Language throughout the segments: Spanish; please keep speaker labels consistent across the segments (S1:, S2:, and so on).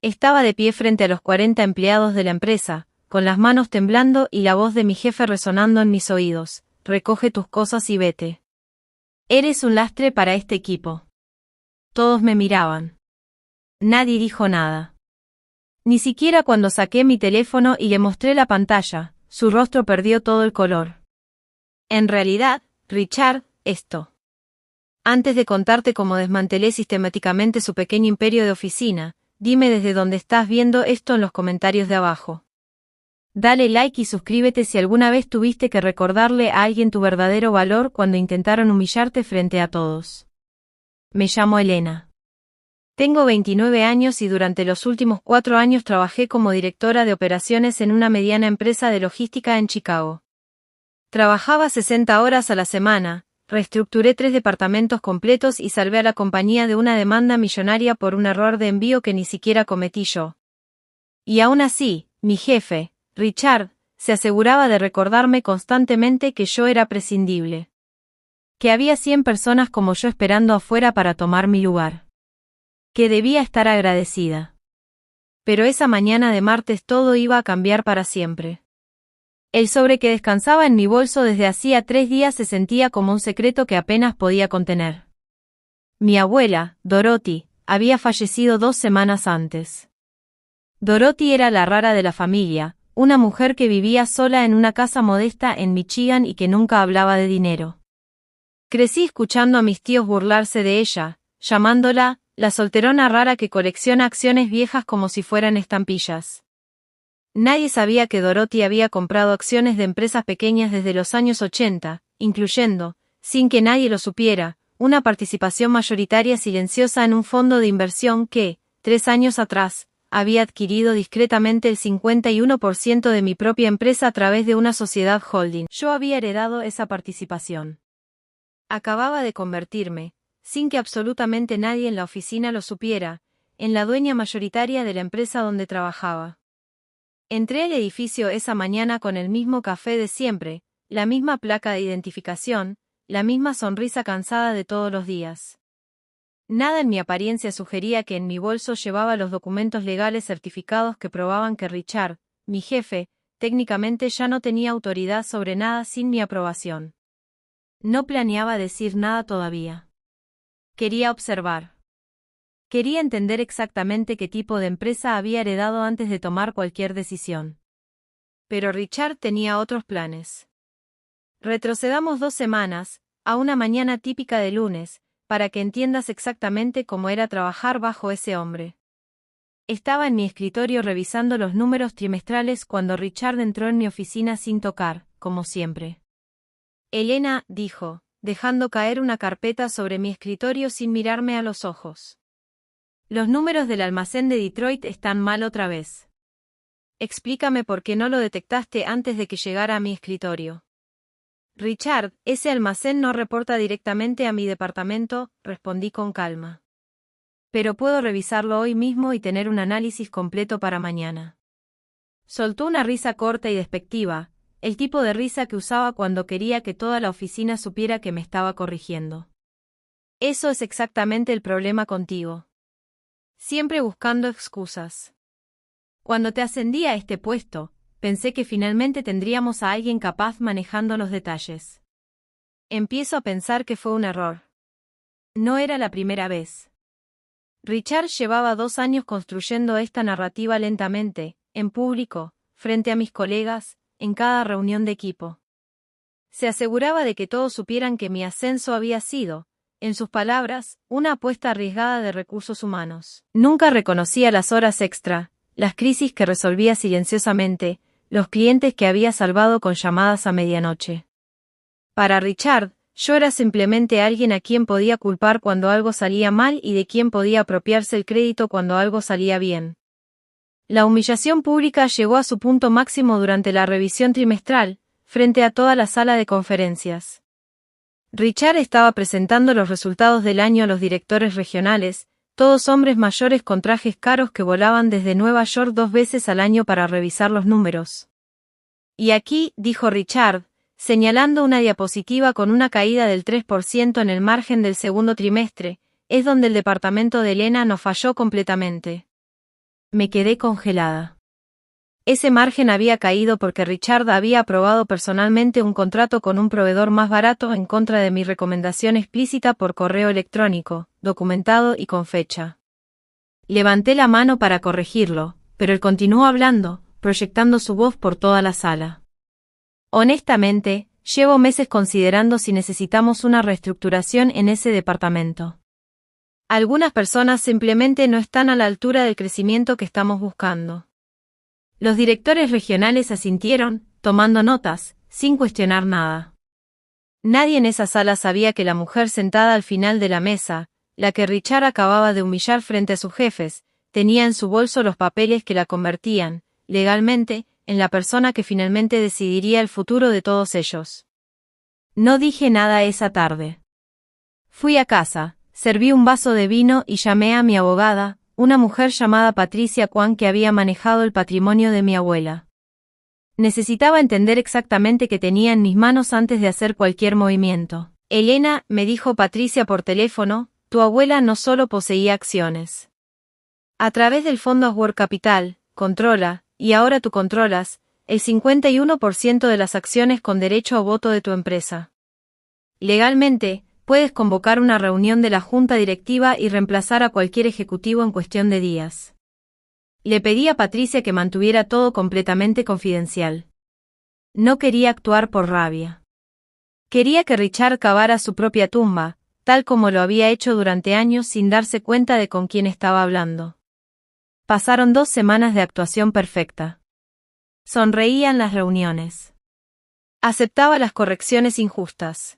S1: Estaba de pie frente a los 40 empleados de la empresa, con las manos temblando y la voz de mi jefe resonando en mis oídos. Recoge tus cosas y vete. Eres un lastre para este equipo. Todos me miraban. Nadie dijo nada. Ni siquiera cuando saqué mi teléfono y le mostré la pantalla, su rostro perdió todo el color. En realidad, Richard, Antes de contarte cómo desmantelé sistemáticamente su pequeño imperio de oficina, dime desde dónde estás viendo esto en los comentarios de abajo. Dale like y suscríbete si alguna vez tuviste que recordarle a alguien tu verdadero valor cuando intentaron humillarte frente a todos. Me llamo Elena. Tengo 29 años y durante los últimos 4 años trabajé como directora de operaciones en una mediana empresa de logística en Chicago. Trabajaba 60 horas a la semana, reestructuré 3 departamentos completos y salvé a la compañía de una demanda millonaria por un error de envío que ni siquiera cometí yo. Y aún así, mi jefe, Richard, se aseguraba de recordarme constantemente que yo era prescindible. Que había 100 personas como yo esperando afuera para tomar mi lugar. Que debía estar agradecida. Pero esa mañana de martes todo iba a cambiar para siempre. El sobre que descansaba en mi bolso desde hacía 3 días se sentía como un secreto que apenas podía contener. Mi abuela, Dorothy, había fallecido 2 semanas antes. Dorothy era la rara de la familia, una mujer que vivía sola en una casa modesta en Michigan y que nunca hablaba de dinero. Crecí escuchando a mis tíos burlarse de ella, llamándola la solterona rara que colecciona acciones viejas como si fueran estampillas. Nadie sabía que Dorothy había comprado acciones de empresas pequeñas desde los años 80, incluyendo, sin que nadie lo supiera, una participación mayoritaria silenciosa en un fondo de inversión que, 3 años atrás, había adquirido discretamente el 51% de mi propia empresa a través de una sociedad holding. Yo había heredado esa participación. Acababa de convertirme, sin que absolutamente nadie en la oficina lo supiera, en la dueña mayoritaria de la empresa donde trabajaba. Entré al edificio esa mañana con el mismo café de siempre, la misma placa de identificación, la misma sonrisa cansada de todos los días. Nada en mi apariencia sugería que en mi bolso llevaba los documentos legales certificados que probaban que Richard, mi jefe, técnicamente ya no tenía autoridad sobre nada sin mi aprobación. No planeaba decir nada todavía. Quería observar. Quería entender exactamente qué tipo de empresa había heredado antes de tomar cualquier decisión. Pero Richard tenía otros planes. Retrocedamos 2 semanas, a una mañana típica de lunes, para que entiendas exactamente cómo era trabajar bajo ese hombre. Estaba en mi escritorio revisando los números trimestrales cuando Richard entró en mi oficina sin tocar, como siempre. Elena, dijo, dejando caer una carpeta sobre mi escritorio sin mirarme a los ojos. Los números del almacén de Detroit están mal otra vez. Explícame por qué no lo detectaste antes de que llegara a mi escritorio. Richard, ese almacén no reporta directamente a mi departamento, respondí con calma. Pero puedo revisarlo hoy mismo y tener un análisis completo para mañana. Soltó una risa corta y despectiva, el tipo de risa que usaba cuando quería que toda la oficina supiera que me estaba corrigiendo. Eso es exactamente el problema contigo. Siempre buscando excusas. Cuando te ascendí a este puesto, pensé que finalmente tendríamos a alguien capaz manejando los detalles. Empiezo a pensar que fue un error. No era la primera vez. Richard llevaba 2 años construyendo esta narrativa lentamente, en público, frente a mis colegas, en cada reunión de equipo. Se aseguraba de que todos supieran que mi ascenso había sido, en sus palabras, una apuesta arriesgada de recursos humanos. Nunca reconocía las horas extra, las crisis que resolvía silenciosamente, los clientes que había salvado con llamadas a medianoche. Para Richard, yo era simplemente alguien a quien podía culpar cuando algo salía mal y de quien podía apropiarse el crédito cuando algo salía bien. La humillación pública llegó a su punto máximo durante la revisión trimestral, frente a toda la sala de conferencias. Richard estaba presentando los resultados del año a los directores regionales, todos hombres mayores con trajes caros que volaban desde Nueva York 2 veces al año para revisar los números. Y aquí, dijo Richard, señalando una diapositiva con una caída del 3% en el margen del segundo trimestre, es donde el departamento de Elena nos falló completamente. Me quedé congelada. Ese margen había caído porque Richard había aprobado personalmente un contrato con un proveedor más barato en contra de mi recomendación explícita por correo electrónico, documentado y con fecha. Levanté la mano para corregirlo, pero él continuó hablando, proyectando su voz por toda la sala. Honestamente, llevo meses considerando si necesitamos una reestructuración en ese departamento. Algunas personas simplemente no están a la altura del crecimiento que estamos buscando. Los directores regionales asintieron, tomando notas, sin cuestionar nada. Nadie en esa sala sabía que la mujer sentada al final de la mesa, la que Richard acababa de humillar frente a sus jefes, tenía en su bolso los papeles que la convertían, legalmente, en la persona que finalmente decidiría el futuro de todos ellos. No dije nada esa tarde. Fui a casa, serví un vaso de vino y llamé a mi abogada, una mujer llamada Patricia Kwan que había manejado el patrimonio de mi abuela. Necesitaba entender exactamente qué tenía en mis manos antes de hacer cualquier movimiento. Elena, me dijo Patricia por teléfono, tu abuela no solo poseía acciones. A través del fondo Ashworth Capital, controla, y ahora tú controlas, el 51% de las acciones con derecho a voto de tu empresa. Legalmente, puedes convocar una reunión de la junta directiva y reemplazar a cualquier ejecutivo en cuestión de días. Le pedí a Patricia que mantuviera todo completamente confidencial. No quería actuar por rabia. Quería que Richard cavara su propia tumba, tal como lo había hecho durante años sin darse cuenta de con quién estaba hablando. Pasaron 2 semanas de actuación perfecta. Sonreía en las reuniones. Aceptaba las correcciones injustas.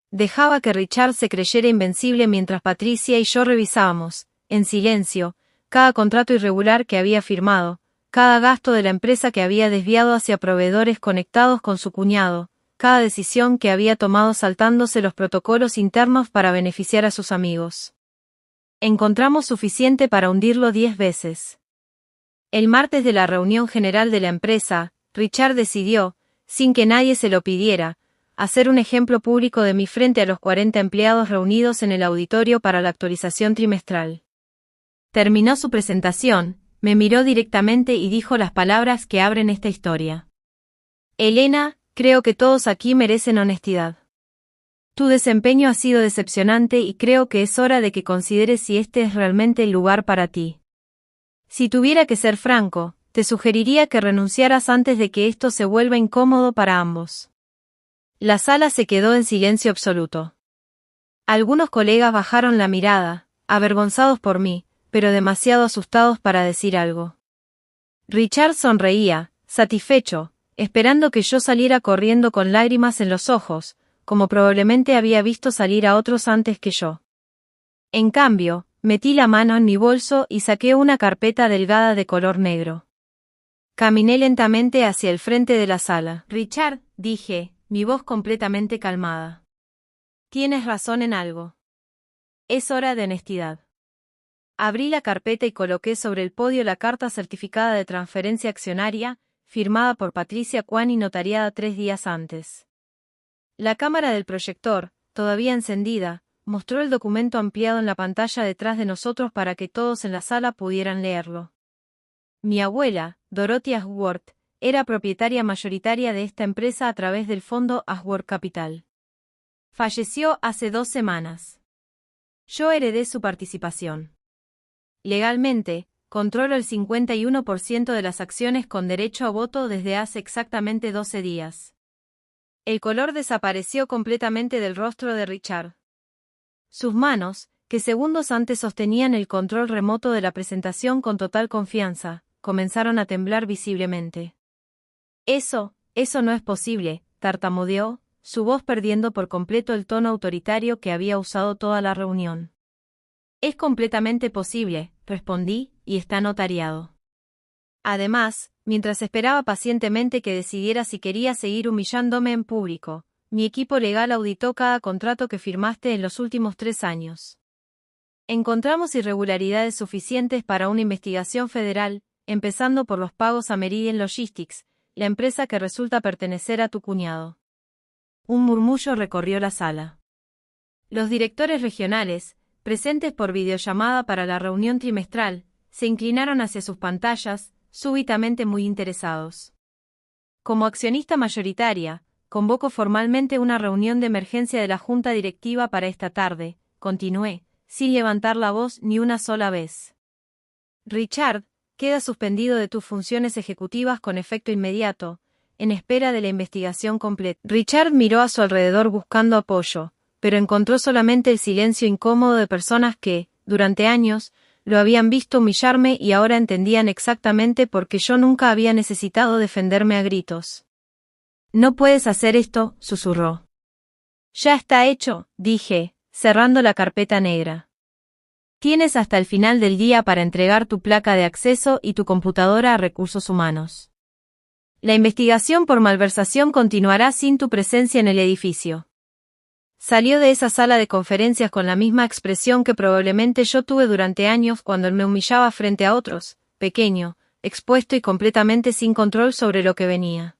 S1: Dejaba que Richard se creyera invencible mientras Patricia y yo revisábamos, en silencio, cada contrato irregular que había firmado, cada gasto de la empresa que había desviado hacia proveedores conectados con su cuñado, cada decisión que había tomado saltándose los protocolos internos para beneficiar a sus amigos. Encontramos suficiente para hundirlo 10 veces. El martes de la reunión general de la empresa, Richard decidió, sin que nadie se lo pidiera, hacer un ejemplo público de mí frente a los 40 empleados reunidos en el auditorio para la actualización trimestral. Terminó su presentación, me miró directamente y dijo las palabras que abren esta historia. Elena, creo que todos aquí merecen honestidad. Tu desempeño ha sido decepcionante y creo que es hora de que consideres si este es realmente el lugar para ti. Si tuviera que ser franco, te sugeriría que renunciaras antes de que esto se vuelva incómodo para ambos. La sala se quedó en silencio absoluto. Algunos colegas bajaron la mirada, avergonzados por mí, pero demasiado asustados para decir algo. Richard sonreía, satisfecho, esperando que yo saliera corriendo con lágrimas en los ojos, como probablemente había visto salir a otros antes que yo. En cambio, metí la mano en mi bolso y saqué una carpeta delgada de color negro. Caminé lentamente hacia el frente de la sala. Richard, dije, mi voz completamente calmada. Tienes razón en algo. Es hora de honestidad. Abrí la carpeta y coloqué sobre el podio la carta certificada de transferencia accionaria, firmada por Patricia Kwan y notariada 3 días antes. La cámara del proyector, todavía encendida, mostró el documento ampliado en la pantalla detrás de nosotros para que todos en la sala pudieran leerlo. Mi abuela, Dorothy Ashworth, era propietaria mayoritaria de esta empresa a través del fondo Ashworth Capital. Falleció hace 2 semanas. Yo heredé su participación. Legalmente, controlo el 51% de las acciones con derecho a voto desde hace exactamente 12 días. El color desapareció completamente del rostro de Richard. Sus manos, que segundos antes sostenían el control remoto de la presentación con total confianza, comenzaron a temblar visiblemente. Eso no es posible, tartamudeó, su voz perdiendo por completo el tono autoritario que había usado toda la reunión. Es completamente posible, respondí, y está notariado. Además, mientras esperaba pacientemente que decidiera si quería seguir humillándome en público, mi equipo legal auditó cada contrato que firmaste en los últimos 3 años. Encontramos irregularidades suficientes para una investigación federal, empezando por los pagos a Meridian Logistics, la empresa que resulta pertenecer a tu cuñado. Un murmullo recorrió la sala. Los directores regionales, presentes por videollamada para la reunión trimestral, se inclinaron hacia sus pantallas, súbitamente muy interesados. Como accionista mayoritaria, convoco formalmente una reunión de emergencia de la Junta Directiva para esta tarde, continué, sin levantar la voz ni una sola vez. Richard, queda suspendido de tus funciones ejecutivas con efecto inmediato, en espera de la investigación completa. Richard miró a su alrededor buscando apoyo, pero encontró solamente el silencio incómodo de personas que, durante años, lo habían visto humillarme y ahora entendían exactamente por qué yo nunca había necesitado defenderme a gritos. No puedes hacer esto, susurró. Ya está hecho, dije, cerrando la carpeta negra. Tienes hasta el final del día para entregar tu placa de acceso y tu computadora a recursos humanos. La investigación por malversación continuará sin tu presencia en el edificio. Salió de esa sala de conferencias con la misma expresión que probablemente yo tuve durante años cuando él me humillaba frente a otros, pequeño, expuesto y completamente sin control sobre lo que venía.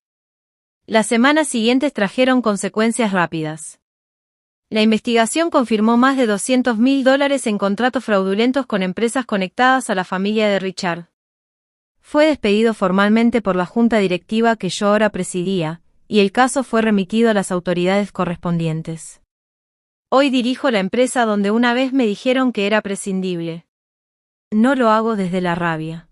S1: Las semanas siguientes trajeron consecuencias rápidas. La investigación confirmó más de $200.000 en contratos fraudulentos con empresas conectadas a la familia de Richard. Fue despedido formalmente por la junta directiva que yo ahora presidía, y el caso fue remitido a las autoridades correspondientes. Hoy dirijo la empresa donde una vez me dijeron que era prescindible. No lo hago desde la rabia.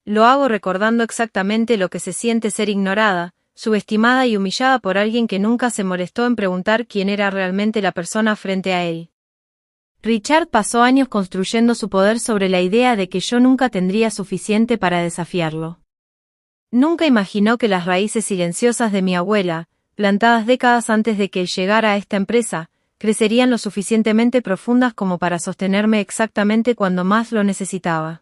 S1: Lo hago recordando exactamente lo que se siente ser ignorada, subestimada y humillada por alguien que nunca se molestó en preguntar quién era realmente la persona frente a él. Richard pasó años construyendo su poder sobre la idea de que yo nunca tendría suficiente para desafiarlo. Nunca imaginó que las raíces silenciosas de mi abuela, plantadas décadas antes de que él llegara a esta empresa, crecerían lo suficientemente profundas como para sostenerme exactamente cuando más lo necesitaba.